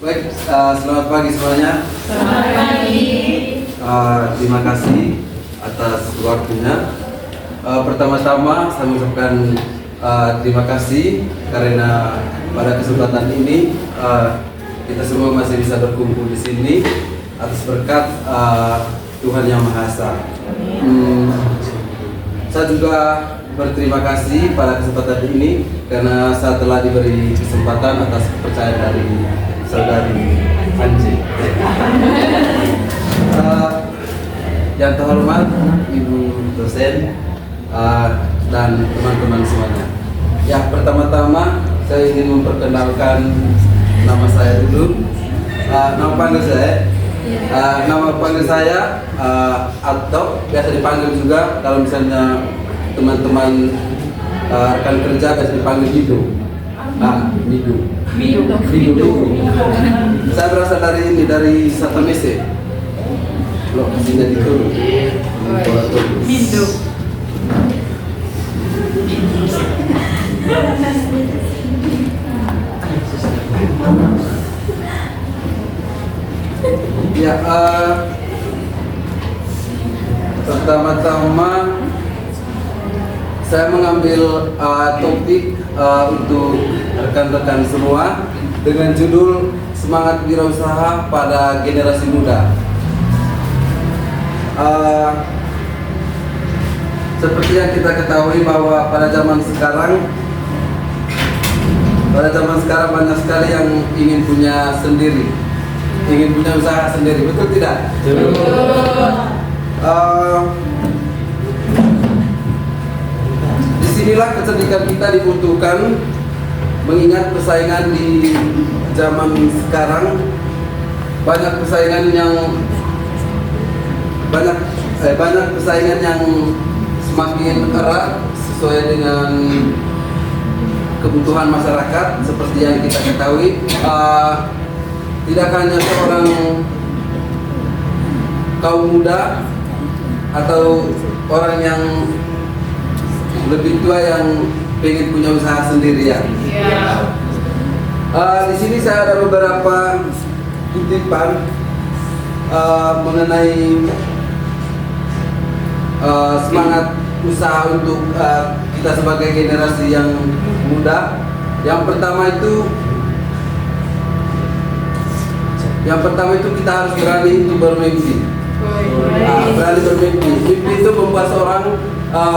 Baik, selamat pagi semuanya. Selamat pagi. Terima kasih atas waktunya. Pertama-tama saya mengucapkan terima kasih karena pada kesempatan ini kita semua masih bisa berkumpul di sini atas berkat Tuhan Yang Maha Esa. Saya juga berterima kasih pada kesempatan ini karena saya telah diberi kesempatan atas kepercayaan dari saudari Anji. Yang terhormat Ibu dosen dan teman-teman semuanya. Ya, pertama-tama saya ingin memperkenalkan nama saya dulu. Nama panggil saya atau biasa dipanggil juga kalau misalnya teman-teman rekan kerja biasa dipanggil Mido. Mido. Saya berasal dari Satamese. Loh, sehingga itu Mido. Ya, pertama-tama saya mengambil topik untuk rekan-rekan semua dengan judul Semangat Wirausaha pada Generasi Muda. Seperti yang kita ketahui bahwa pada zaman sekarang banyak sekali yang ingin punya sendiri, ingin punya usaha sendiri, betul tidak? Disinilah kecerdikan kita dibutuhkan, mengingat persaingan di zaman sekarang banyak persaingan yang semakin erat sesuai dengan kebutuhan masyarakat. Seperti yang kita ketahui, tidak hanya seorang kaum muda atau orang yang lebih tua yang pengen punya usaha sendirian. Di sini saya ada beberapa kutipan mengenai semangat usaha untuk kita sebagai generasi yang muda. Yang pertama itu kita harus berani untuk bermimpi. Berani bermimpi. Mimpi itu membuat seorang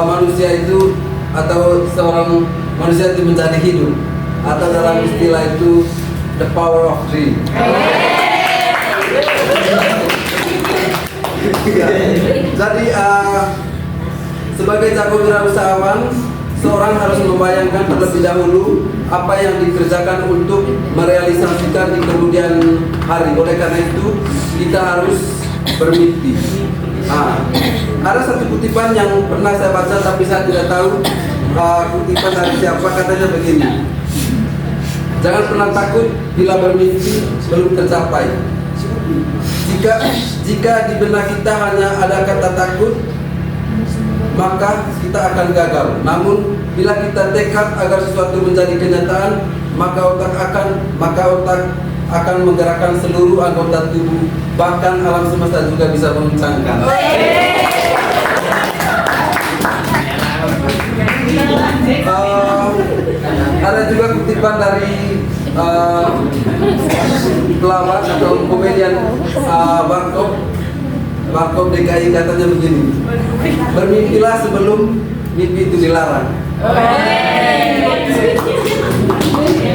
manusia itu atau seorang manusia itu menjadi hidup, atau dalam istilah itu the power of dream. Jadi sebagai jago wirausahawan, seorang harus membayangkan terlebih dahulu apa yang dikerjakan untuk merealisasikan di kemudian hari. Oleh karena itu kita harus bermimpi. Ada satu kutipan yang pernah saya baca tapi saya tidak tahu kutipan dari siapa. Katanya begini: jangan pernah takut bila bermimpi belum tercapai. Jika di benak kita hanya ada kata takut, maka kita akan gagal. Namun bila kita tekad agar sesuatu menjadi kenyataan, maka otak akan menggerakkan seluruh anggota tubuh, bahkan alam semesta juga bisa menguncangkan. Ada juga kutipan dari pelawak atau komedian Barkop DKI. Katanya begini: bermimpilah sebelum mimpi itu dilarang.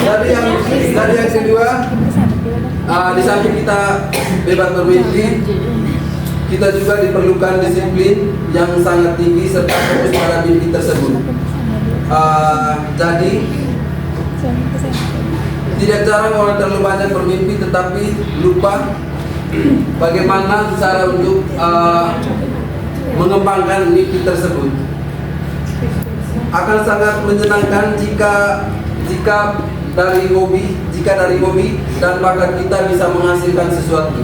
Dari yang kedua, di samping kita bebas bermimpi, kita juga diperlukan disiplin yang sangat tinggi serta fokus pada mimpi tersebut. Jadi tidak jarang orang terlalu banyak bermimpi tetapi lupa bagaimana cara untuk mengembangkan mimpi tersebut. Akan sangat menyenangkan jika dari hobi dan bakat kita bisa menghasilkan sesuatu.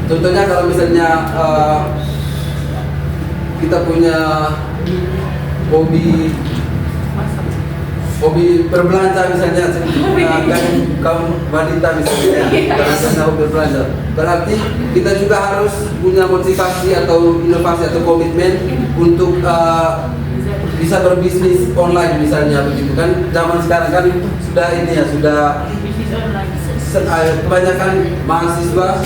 Contohnya kalau misalnya kita punya hobi hobi berbelanja misalnya, kan kaum wanita misalnya, karena hobi berbelanja. Berarti kita juga harus punya motivasi atau inovasi atau komitmen untuk bisa berbisnis online misalnya begitu kan. Zaman sekarang kan sudah ini ya, sudah kebanyakan mahasiswa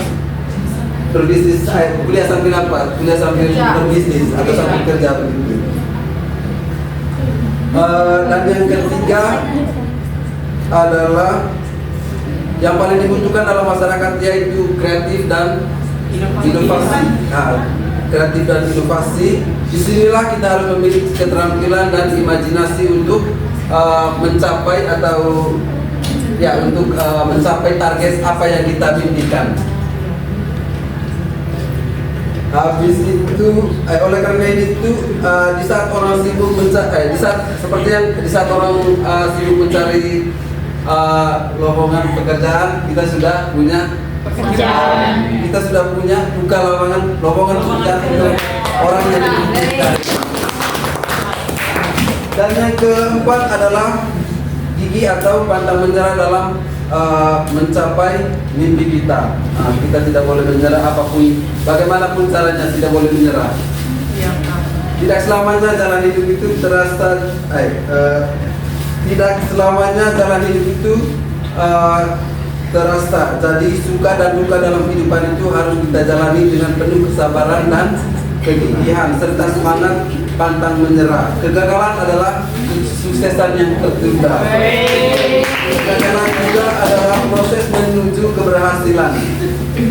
berbisnis, kuliah sambil apa? Kuliah sambil berbisnis atau sambil kerja begitu. Dan yang ketiga adalah yang paling dibutuhkan dalam masyarakat, yaitu kreatif dan inovasi. Kreatif dan inovasi. Disinilah kita harus memiliki keterampilan dan imajinasi untuk mencapai atau mencapai target apa yang kita mimpikan. Habis itu, oleh karena itu, di saat orang sibuk mencari, di saat orang sibuk mencari lowongan pekerjaan, kita sudah punya Pekerjaan. kita sudah punya buka lowongan pekerjaan untuk orang yang dibutuhkan. Dan yang keempat adalah gigi atau pantang menyerah dalam mencapai mimpi kita. Kita tidak boleh menyerah apapun, bagaimanapun caranya tidak boleh menyerah. Tidak selamanya jalan hidup itu tidak selamanya jalan hidup itu terasa. Jadi suka dan duka dalam kehidupan itu harus kita jalani dengan penuh kesabaran dan kegigihan serta semangat pantang menyerah. Kegagalan adalah kesuksesan yang tertunda. Kegagalan juga adalah proses menuju keberhasilan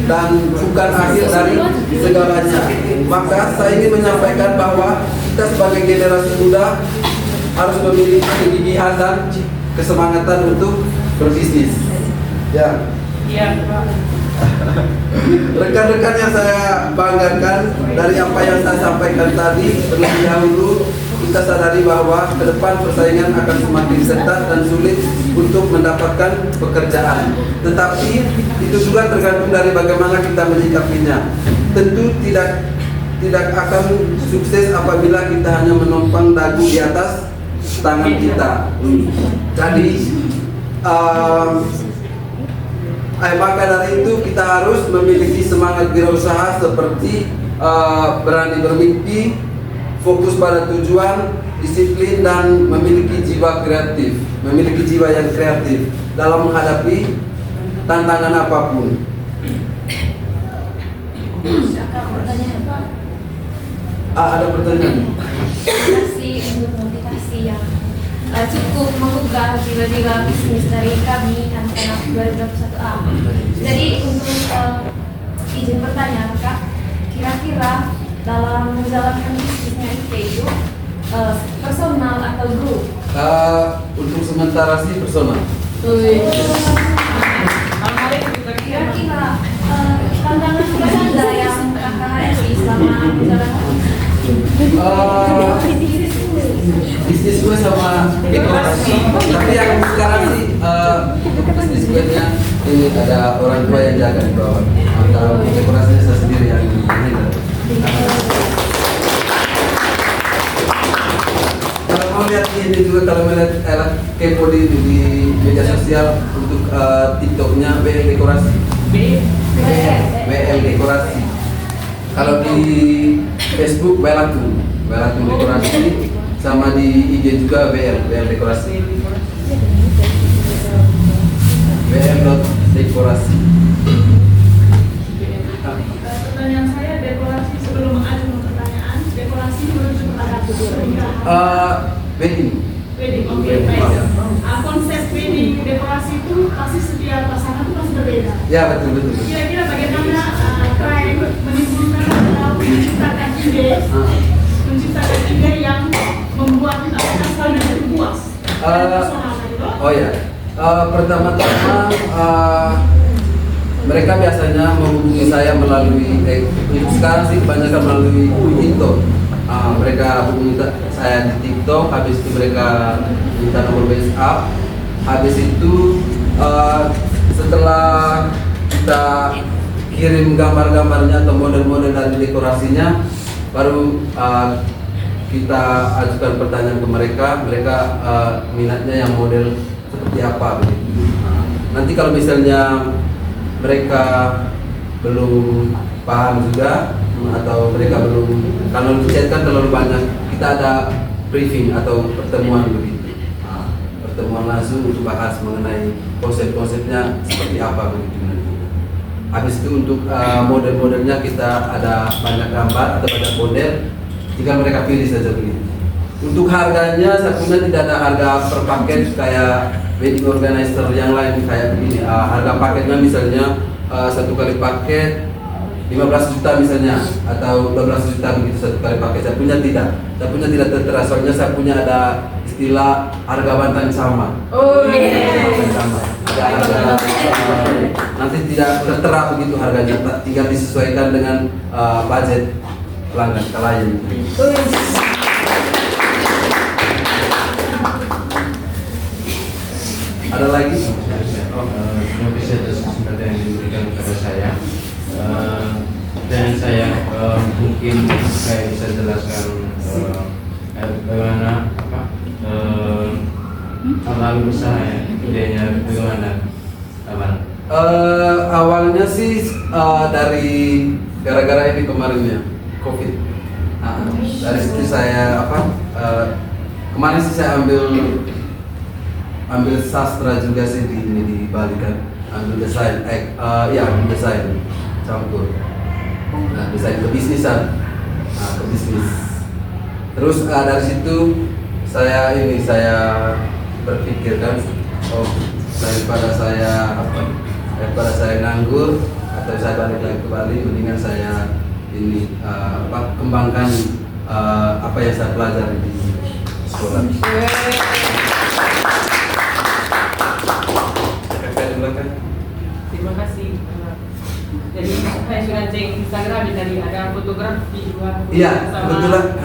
dan bukan akhir dari segalanya. Maka saya ingin menyampaikan bahwa kita sebagai generasi muda harus memiliki kegigihan dan kesemangatan untuk berbisnis. Ya. Rekan-rekan yang saya banggakan, dari apa yang saya sampaikan tadi, terlebih dahulu kita sadari bahwa ke depan persaingan akan semakin ketat dan sulit untuk mendapatkan pekerjaan. Tetapi itu juga tergantung dari bagaimana kita menyikapinya. Tentu tidak akan sukses apabila kita hanya menumpang dagu di atas tangan kita. Jadi maka dari itu kita harus memiliki semangat wirausaha seperti berani bermimpi, fokus pada tujuan, disiplin, dan memiliki jiwa kreatif, memiliki jiwa yang kreatif dalam menghadapi tantangan apapun. Ada pertanyaan? Untuk motivasi yang cukup menggugah jiwa-jiwa bisnis dari kami anak-anak 2021A. Jadi untuk izin bertanya, Kak, kira-kira dalam menjalankan bisnisnya itu personal atau grup? Untuk sementara sih personal. Kira-kira tantangan apa saja yang Kakak hadapi selama menjalankan bisnis gue sama dekorasi. Tapi yang sekarang sih bisnis gue nya ini ada orang tua yang jaga di bawah. Atau dekorasinya saya sendiri yang handle. Kalau mau lihat ini juga, kalau melihat kepo di media sosial untuk TikToknya BL Dekorasi. BL Dekorasi. Kalau di Facebook Belatung Dekorasi, sama di IG juga BL Dekorasi. BL.dekorasi. Pertanyaan saya, dekorasi sebelum mengajukan pertanyaan, dekorasi merujuk kepada Wedding. wedding, oke, baik. Konsep wedding dekorasi itu pasti setiap pasangan itu pasti berbeda. Ya, betul. Kira-kira bagaimana tren menimbulkan atau menciptakan ide yang membuat customer itu puas? Oh ya, pertama-tama mereka biasanya menghubungi saya melalui untuk sekarang sih kebanyakan melalui TikTok. Mereka hubungi saya di TikTok, habis itu mereka minta nomor WhatsApp. Habis itu setelah kita kirim gambar-gambarnya atau model-model dari dekorasinya, baru kita ajukan pertanyaan ke mereka, minatnya yang model seperti apa begitu. Nanti kalau misalnya mereka belum paham juga atau mereka belum, kalau di chat kan terlalu banyak, kita ada briefing atau pertemuan begitu. Pertemuan langsung untuk bahas mengenai konsep-konsepnya seperti apa begitu nanti. Habis itu untuk model-modelnya kita ada banyak gambar, ada banyak model, tinggal mereka pilih saja begitu. Untuk harganya saya punya tidak ada harga per paket kayak wedding organizer yang lain kayak begini. Harga paketnya misalnya satu kali paket 15 juta misalnya atau 12 juta begitu satu kali paket. Saya punya tidak tertera, soalnya saya punya ada istilah harga bantahan sama. Sama. Ada harga nanti tidak tertera begitu harganya, tinggal disesuaikan dengan budget pelanggan klien. Ada lagi? Terima kasih atas kesempatan yang diberikan kepada saya. Dan saya mungkin saya bisa jelaskan bagaimana awal usaha ya, idenya bagaimana awal? Awalnya sih dari gara-gara ini kemarin ya, COVID. Dari situ saya kemarin sih saya ambil sastra juga sih di Bali kan, ambil desain, desain campur. Nah, desain ke bisnisan, ke bisnis. Terus dari situ saya berpikir kan, daripada saya nganggur atau saya balik lagi ke Bali, mendingan saya kembangkan apa yang saya pelajari di sekolah. Terima kasih. Jadi saya sudah cek Instagram dari ada fotografi Iya, kebetulan.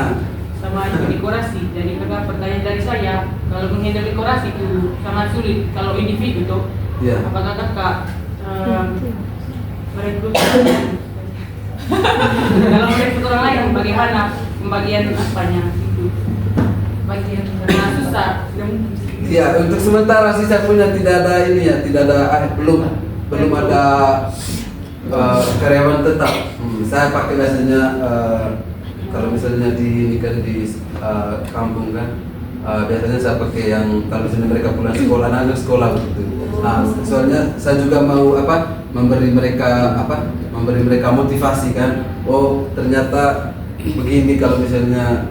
Sama dekorasi. Jadi kakak pertanyaan dari saya, kalau menghandle dekorasi itu sangat sulit. Kalau individu tuh, apakah kakak merekrut? Kalau merekrut orang lain, bagaimana pembagian apanya itu? Bagian karena susah. Iya, untuk sementara sih saya punya tidak ada belum ada karyawan tetap. Saya pakai biasanya kalau misalnya di kampung kan, biasanya saya pakai yang kalau misalnya mereka pulang sekolah, anak sekolah begitu. Soalnya saya juga mau memberi mereka motivasi kan. Oh ternyata begini kalau misalnya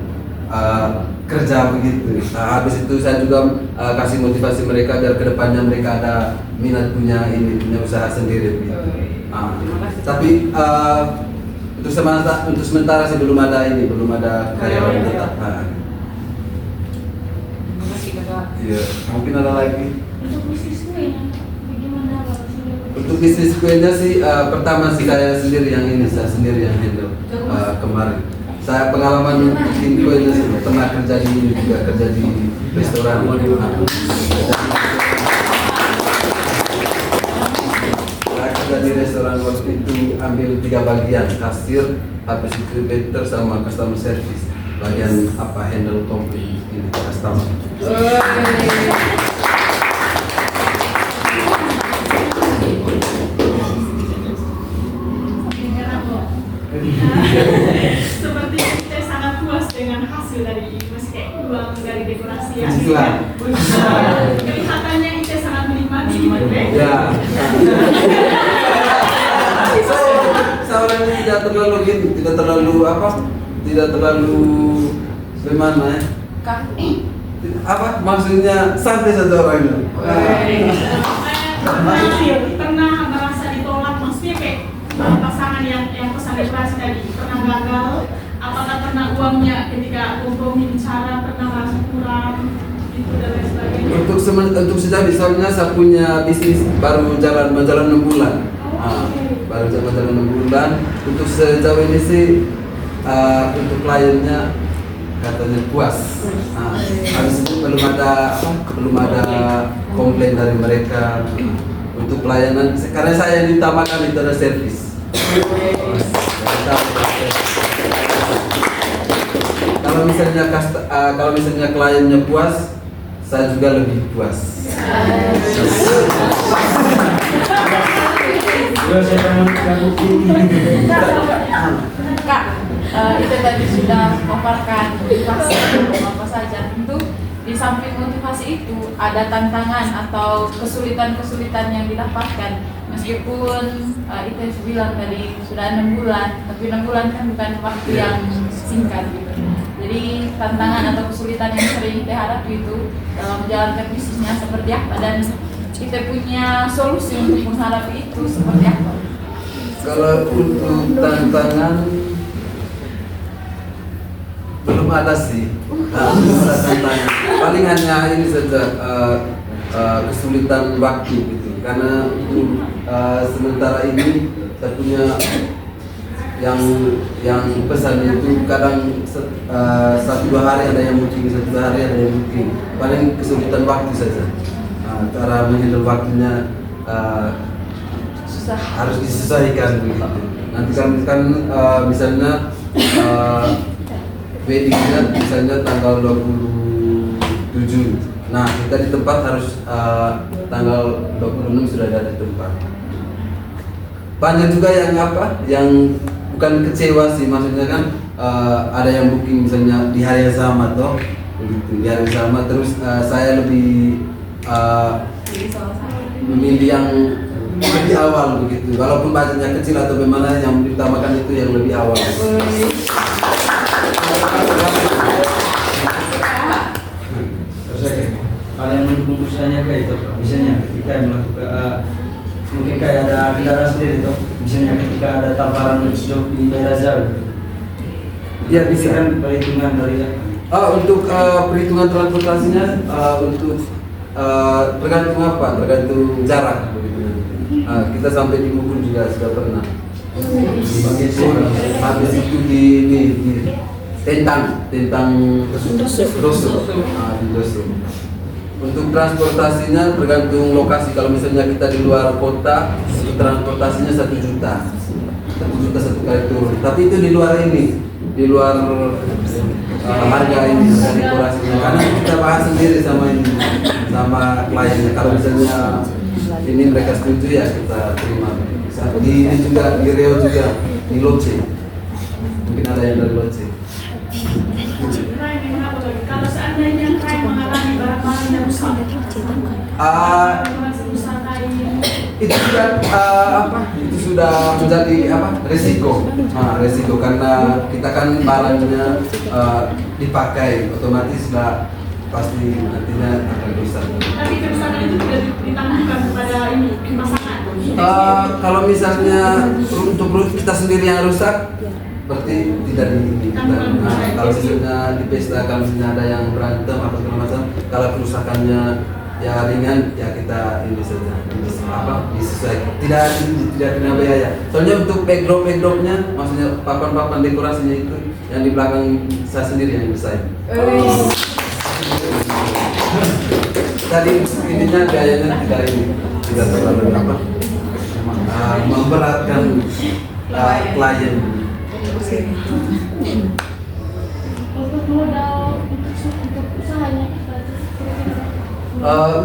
kerja begitu. Habis itu saya juga kasih motivasi mereka biar kedepannya mereka ada minat punya usaha sendiri. Tapi untuk sementara sih belum ada karyawan tetap. Terima kasih kakak. Iya, mungkin ada lagi. Untuk bisnis kuenya, bagaimana Pak? Untuk bisnis kuenya sih pertama sih saya sendiri yang handle kemarin. Saya pengalaman bikin kuenya sih pernah kerja di restoran. Saya kerja di restoran waktu itu ambil 3 bagian, kasir, habis itu waiter sama customer service. Bagian handle komplit ini customer. Seperti saya sangat puas dengan hasil dari uang dari dekorasi ya. Kelihatannya saya sangat menikmati. Ya. Saya tidak terlalu bagaimana ya? Maksudnya santai saja orangnya. Pernah merasa ditolak maksudnya kayak pasangan yang pesan dekorasi tadi pernah gagal? Apakah karena uangnya ketika kompromi bicara pernah merasa kurang itu dan lain sebagainya? Untuk sejauh misalnya saya punya bisnis baru jalan 6 bulan. Baru jalan 6 bulan. Untuk sejauh ini sih untuk kliennya katanya puas. Habis itu belum ada komplain dari mereka. Untuk pelayanan karena saya yang diutamakan itu adalah servis. Kalau kalau misalnya kliennya puas, saya juga lebih puas. Kak, itu tadi sudah memaparkan motivasi apa saja. Tentu di samping motivasi itu ada tantangan atau kesulitan-kesulitan yang didapatkan. Meskipun itu yang saya bilang tadi sudah 6 bulan, tapi 6 bulan kan bukan waktu yang singkat gitu. Jadi tantangan atau kesulitan yang sering kita hadapi itu dalam menjalankan bisnisnya seperti apa, dan kita punya solusi untuk menghadapi itu seperti apa? Kalau untuk tantangan belum ada sih, belum ada tantangan. Paling hanya ini saja kesulitan waktu gitu. Karena sementara ini saya punya yang pesan itu kadang 1-2 hari ada yang booking, 1-2 hari ada yang booking. Paling kesulitan waktu saja. Cara menghandle waktunya Susah. harus disesuaikan begitu. Nanti kan misalnya weddingnya misalnya tanggal 27. Nah, kita di tempat harus tanggal 26 sudah ada di tempat. Banyak juga yang bukan kecewa sih, maksudnya kan ada yang booking misalnya di hari yang sama toh, begitu. Di hari yang sama terus saya lebih Jadi salah-salah. memilih yang lebih awal begitu. Walaupun budgetnya kecil atau bagaimana, yang diutamakan itu yang lebih awal. Hal yang mendukung usahanya kayak itu, misalnya ketika melakukan mungkin kayak ada kendaraan sendiri tuh, misalnya ketika ada tamparan job di daerah jauh, Ya bisa. kan perhitungan dari Untuk perhitungan transportasinya untuk tergantung apa? Tergantung jarak begitu. Kita sampai di Mukun juga sudah pernah. Habis itu di Tentang Doso. Di Doso. Untuk transportasinya tergantung lokasi. Kalau misalnya kita di luar kota, transportasinya 1 juta. 1 juta satu kali turun. Tapi itu di luar ini, di luar harga ini, harga dekorasinya. Karena kita bahas sendiri sama kliennya. Kalau misalnya ini mereka setuju ya kita terima. Di ini juga di Riau juga di Loce. Mungkin ada yang dari Loce. Kalau seandainya klien mengalami barang-barang yang rusak, Itu sudah menjadi resiko. Resiko karena kita kan barangnya dipakai, otomatis sudah pasti nantinya akan rusak. Tapi kerusakan itu tidak ditanggung kepada ini pasangan. Kalau misalnya untuk kita sendiri yang rusak, berarti tidak di kita. Kalau misalnya di pesta, kalau misalnya ada yang berantem apa segala macam, kalau kerusakannya ya ringan, ya kita ini saja disesuaikan. Tidak kena biaya. Soalnya untuk backdropnya, maksudnya papan dekorasinya itu yang di belakang saya sendiri yang desain. Tadi ininya biayanya tidak terlalu memberatkan klien. Untuk modal untuk usahanya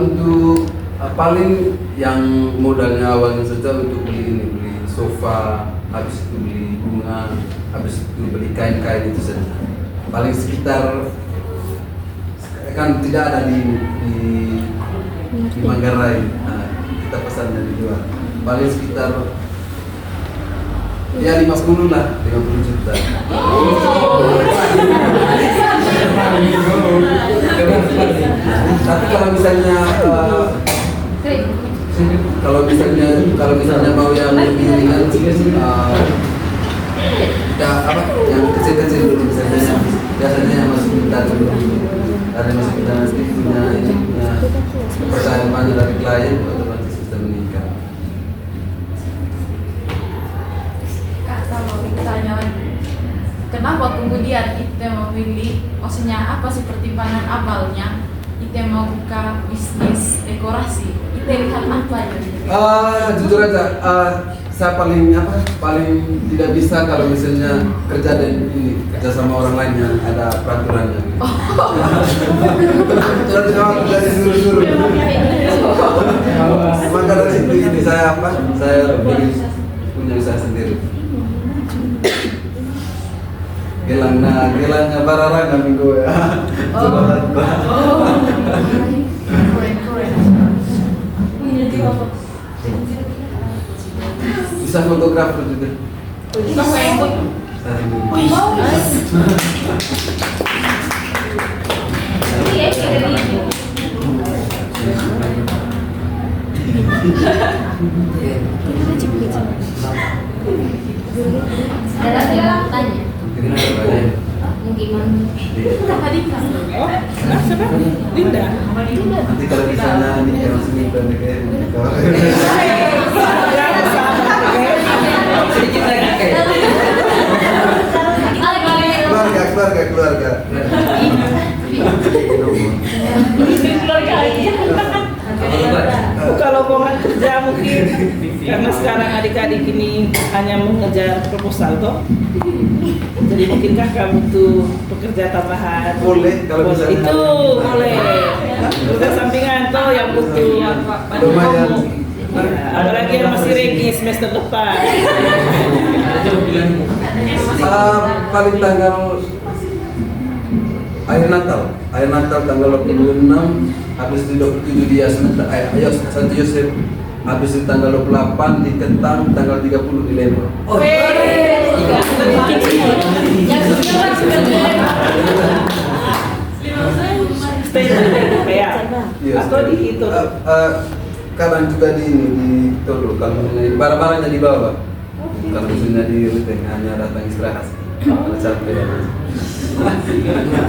Untuk paling yang modalnya awalnya saja untuk beli sofa, habis itu beli bunga, habis itu beli kain-kain itu saja. Paling sekitar kan tidak ada di Manggarai, kita pesannya di luar. Paling sekitar ya 50 lah, 50 juta. Tapi kalau misalnya mau yang lebih ringan, yang kecil-kecil dulu misalnya, biasanya yang masuk kita dulu. Ada yang masuk kita nanti punya percayaan banyak dari klien, otomatis bisa meningkat. Kak, kalau ditanya lagi, kenapa kemudian Ite memilih, maksudnya apa sih pertimbangan awalnya Ite mau buka bisnis dekorasi? Ite lihat apa ya? Jujur aja, saya paling tidak bisa kalau misalnya kerja sama orang lain yang ada peraturannya. Saya tidak dari suruh-suruh. Maka dari situ ini saya punya usaha sendiri. Gelangnya bararanga minggu ya. Bisa fotografer juga. Ada lagi yang tanya. Mungkin Linda. Nanti kalau misalnya nikah langsung nikah keluarga. Bukan lowongan kerja mungkin karena sekarang adik-adik ini hanya mengejar proposal toh. Jadi mungkinkah kamu tuh pekerja tambahan? Boleh kalau misalnya itu boleh. Kerja sampingan toh yang butuh lumayan. Apalagi yang masih regi semester depan. Paling tanggal akhir Natal tanggal 26, habis itu 27 di Santo Yosef, habis itu tanggal 28 di Kentang, tanggal 30 di Lembang. Stay di atau di itu. Kadang juga di Tolo, kalau barang-barangnya di bawah. Kalau misalnya di Ruteng hanya datang istirahat. Kalau capek.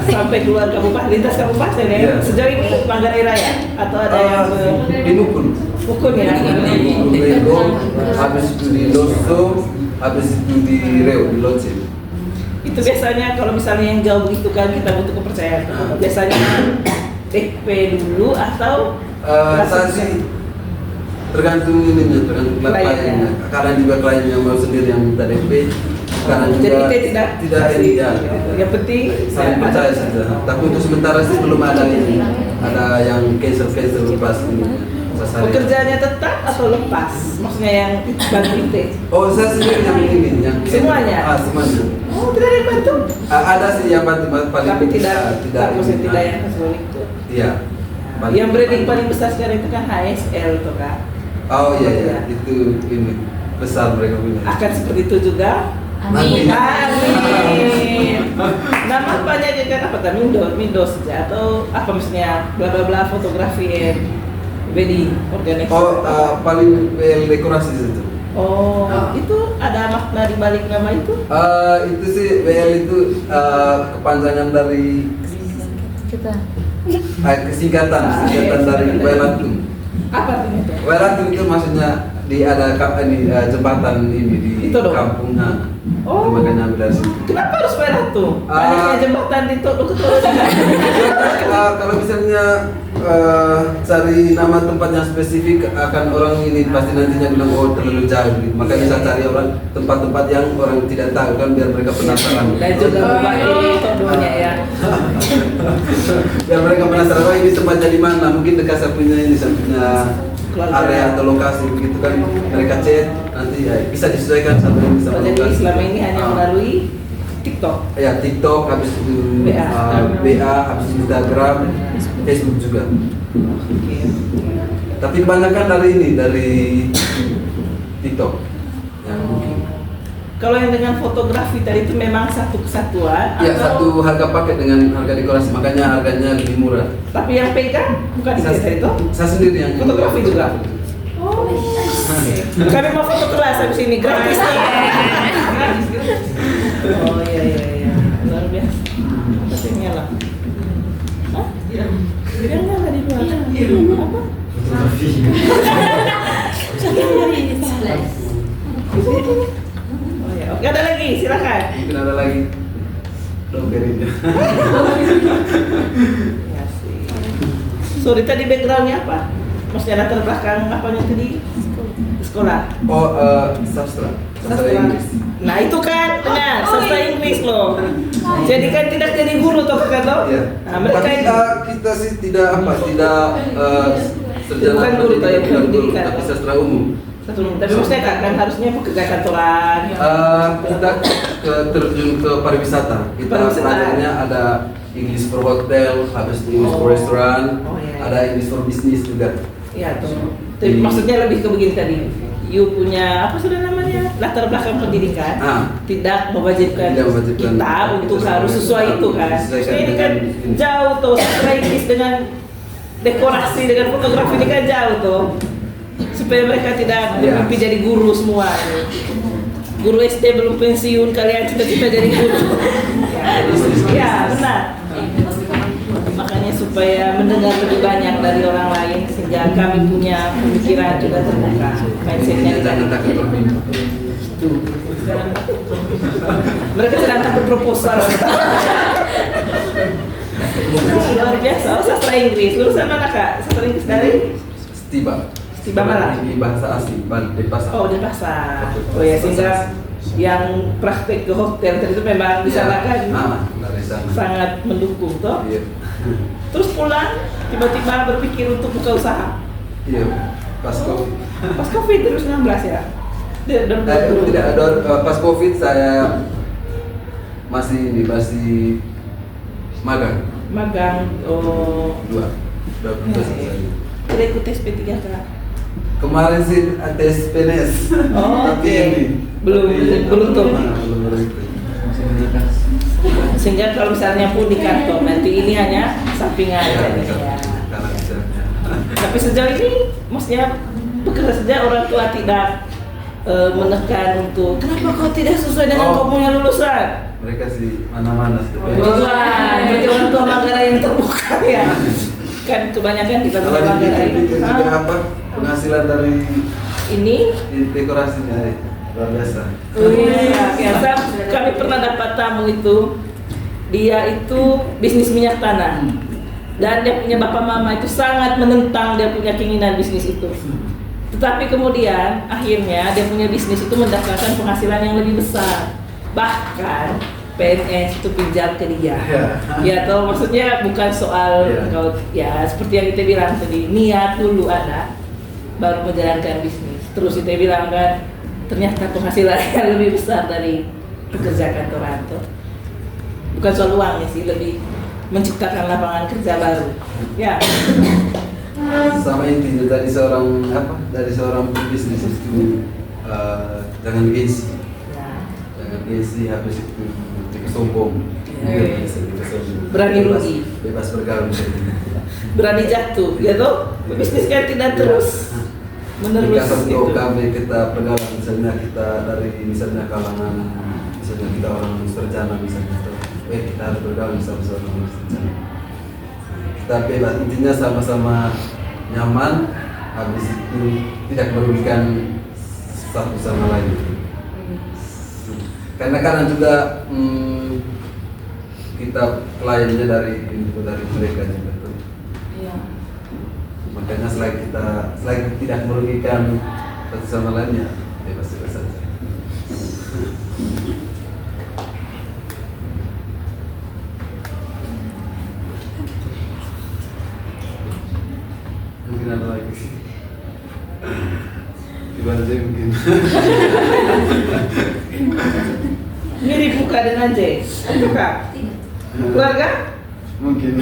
Sampai keluar kabupaten, lintas kabupaten ya. Iya. Sejauh ini Manggarai Raya atau ada yang di Nukun. Mukun ya? Habis itu di Loso, habis itu di Reo, di Loce. Itu biasanya kalau misalnya yang jauh begitu kan kita butuh kepercayaan. Biasanya DP dulu atau Saya sih tergantung kliennya. Kadang juga klien yang mau sendiri yang minta DP. Kadang juga jadi tidak ini ya. yang penting Saling percaya saja. Tapi untuk sementara sih belum ada ini. Ada yang cancel lepas ini. pekerjaannya tetap atau lepas? Maksudnya yang bantu IT? Oh, saya sendiri yang ini yang Semuanya? semuanya. Oh, tidak ada yang bantu? Ada sih yang bantu paling Tapi tidak ini. tidak yang kesulitan itu. Iya. Yang branding paling besar sekarang itu kan HSL tuh kan? Oh iya, itu ini besar mereka punya. Akan seperti itu juga? Amin. Amin. Nama apanya juga apa tadi? Mindo saja atau apa misalnya bla bla bla fotografi wedding organik. Oh, paling dekorasi itu. Oh, itu ada makna di balik nama itu? Itu sih WL itu kepanjangan dari kesingkatan dari Welatung. Apa artinya itu? Welatung itu maksudnya ada jembatan ini di Itu dong? kampungnya. Oh. Makanya ambil dari situ. Kenapa harus Welatung? Banyaknya jembatan di Tolo Kalau misalnya cari nama tempat yang spesifik akan orang ini pasti nantinya bilang oh terlalu jauh. Makanya saya cari orang tempat-tempat yang orang tidak tahu kan biar mereka penasaran. Dan juga berbagi Tolonya ya. Biar mereka penasaran oh ini tempatnya di mana? Mungkin dekat saya punya area atau lokasi begitu kan mereka chat nanti ya bisa disesuaikan sama yang bisa Jadi lokasi. selama ini hanya melalui TikTok. Ya TikTok, habis itu BA, habis itu Instagram, Facebook juga. Tapi kebanyakan dari TikTok. Ya, mungkin. Kalau yang dengan fotografi tadi itu memang satu kesatuan Ya atau satu harga paket dengan harga dekorasi, makanya harganya lebih murah. tapi yang pegang bukan di desa itu? Saya sendiri yang Fotografi juga? Oh, kami mau foto kelas habis ini gratis nih. Gratis. Oh iya, luar biasa. Apa sih nyala? Hah? Dia nyala di belakang. Apa? Oh ya, oke ada lagi, silakan. Mungkin ada lagi. Dompetnya. Ya sih. Sorry tadi backgroundnya apa? Maksudnya latar belakang apanya tadi? sekolah? Oh, sastra Inggris. Nah itu kan benar, sastra Inggris loh. Jadi kan tidak jadi guru toh kakak toh? Iya. Nah, mereka Tapi itu kita sih tidak sarjana Bukan guru, toh, yang bukan guru, pendidikan. tapi sastra umum. satu umum. Tapi maksudnya kan harusnya pekerja kantoran. Kita terjun ke pariwisata. Kita Pariwisata. pelajarnya ada English for hotel, habis itu English for Oh. restaurant, Oh, iya. ada English for business juga. Iya tuh. Tapi maksudnya lebih ke begini tadi. You punya apa sudah namanya latar belakang pendidikan tidak mewajibkan Tidak mewajibkan kita untuk kita harus sesuai itu kan. disesuaikan Ini kan dengan- jauh tuh sastra Inggris dengan dekorasi dengan fotografi ini kan jauh tuh supaya mereka tidak Ya. bermimpi jadi guru semua. Guru SD belum pensiun kalian cita-cita jadi guru. Ya benar. Makanya supaya mendengar lebih banyak dari orang lain sehingga kami punya pemikiran juga terbuka, mindsetnya Jangan tidak takut bermimpi. Tuh. Mereka sedang takut proposal. Luar biasa, oh, sastra Inggris. Lulusan mana kak? Sastra Inggris dari? Setiba. Setiba mana? Ini bahasa asing, di pasar. Oh di pasar. Oh ya sehingga yang praktek ke hotel tadi itu memang di sana kan dari sana. sangat mendukung toh. Iya. Terus pulang tiba-tiba berpikir untuk buka usaha. Iya. Pas COVID. Pas Covid 2019 ya. Tidak ada pas COVID saya masih magang Magang. Oh. dua selesai. Tidak ikut tes P3 kak. Kemarin sih tes PNS. Oh, Tapi oke. ini Belum tuh. belum berikut. Sehingga kalau misalnya pun di kantor nanti ini hanya sampingan Ya, nih, bisa. ya. Karena bisa. Tapi sejauh ini maksudnya bekerja saja orang tua tidak menekan untuk kenapa kau tidak sesuai dengan Oh. kau punya lulusan. Mereka sih mana-mana sih. Tuhan, berarti orang tua Manggarai yang terbuka ya. Kan kebanyakan kita Kalau di Manggarai. juga apa penghasilan dari Ini dekorasinya luar biasa. biasa kami pernah dapat tamu itu dia itu bisnis minyak tanah dan dia punya bapak mama itu sangat menentang dia punya keinginan bisnis itu, tetapi kemudian akhirnya dia punya bisnis itu mendapatkan penghasilan yang lebih besar, bahkan PNS itu pinjam ke dia. Ya atau maksudnya bukan soal kau ya seperti yang kita bilang tadi, niat dulu ada baru menjalankan bisnis. Terus kita bilang kan ternyata penghasilannya lebih besar dari pekerja kantoran tuh. Bukan soal uangnya sih, lebih menciptakan lapangan kerja baru. Ya. Sama intinya dari seorang pebisnis itu jangan gengsi. Ya. Jangan gengsi, habis itu sombong. Ya. Berani Bebas- rugi. Bebas bergaul. Berani jatuh, ya toh? Bisnis kan tidak terus menerus Jika gitu. kami kita pergaulan misalnya kita dari misalnya kalangan misalnya kita orang sarjana misalnya kita harus bergaul sama orang sarjana. Kita bebas intinya sama-sama nyaman, habis itu tidak merugikan satu sama lain. Karena kadang juga kita kliennya dari mereka juga tuh. Iya. Makanya selain tidak merugikan satu sama lainnya, bebas-bebas saja. Mungkin ada lagi. Gimana sih mungkin? Mirip muka dengan J. Itu kak. Keluarga? Mungkin.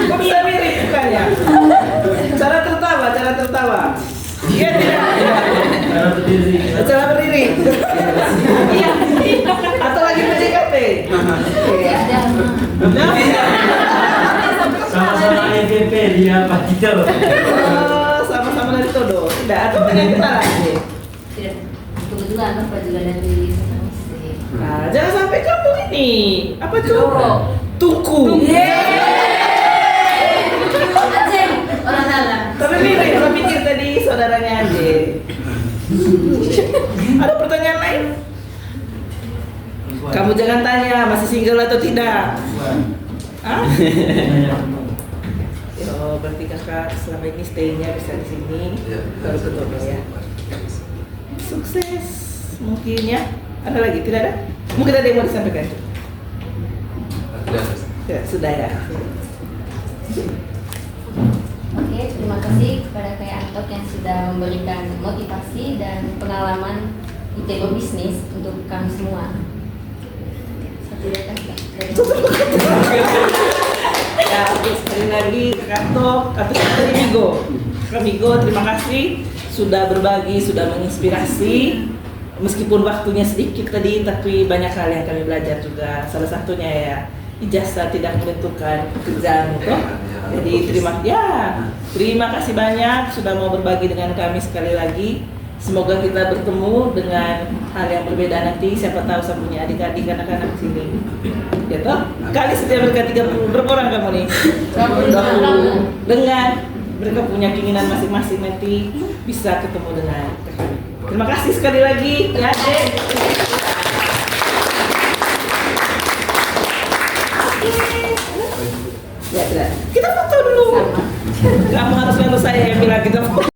Kok bisa mirip mukanya? Cara tertawa. Iya tidak? Cara berdiri. Iya. Atau lagi PDKT? Sama-sama EVP dia Pak Tito. Oh, sama-sama dari Todo. Tidak, atau dengan kenalan aja. Tidak. Kebetulan Bapak juga dari musik. Nah, jangan sampai kamu ini apa tuh? Jorok. Tuku. Aceh, orang dalam. Tapi mirip, saya pikir tadi saudaranya aja. Ada pertanyaan lain? Kamu jangan tanya masih single atau tidak. Hah? berarti kakak selama ini stay-nya bisa di sini. Ya, Baru ketemu ya. Sukses mungkin ya. Ada lagi? Tidak ada? Mungkin ada yang mau disampaikan? Ya, sudah ya. Oke, terima kasih kepada Kak Antok yang sudah memberikan motivasi dan pengalaman di table bisnis untuk kami semua. Satu dari Ya, oke, sekali lagi Kak Antok atau dari Migo. Kak Migo, terima kasih sudah berbagi, sudah menginspirasi. Meskipun waktunya sedikit tadi, tapi banyak hal yang kami belajar juga. Salah satunya ya, ijazah tidak menentukan pekerjaan itu. Jadi terima kasih banyak sudah mau berbagi dengan kami sekali lagi. Semoga kita bertemu dengan hal yang berbeda nanti. Siapa tahu saya punya adik-adik anak-anak sini. Gitu. Kali setiap mereka 30, berapa orang kamu nih? 20. Dengan mereka punya keinginan masing-masing nanti bisa ketemu dengan kami. Terima kasih sekali lagi ya, Dek. Ya, tidak. Kita foto dulu. Kamu harus lalu saya yang bilang kita foto.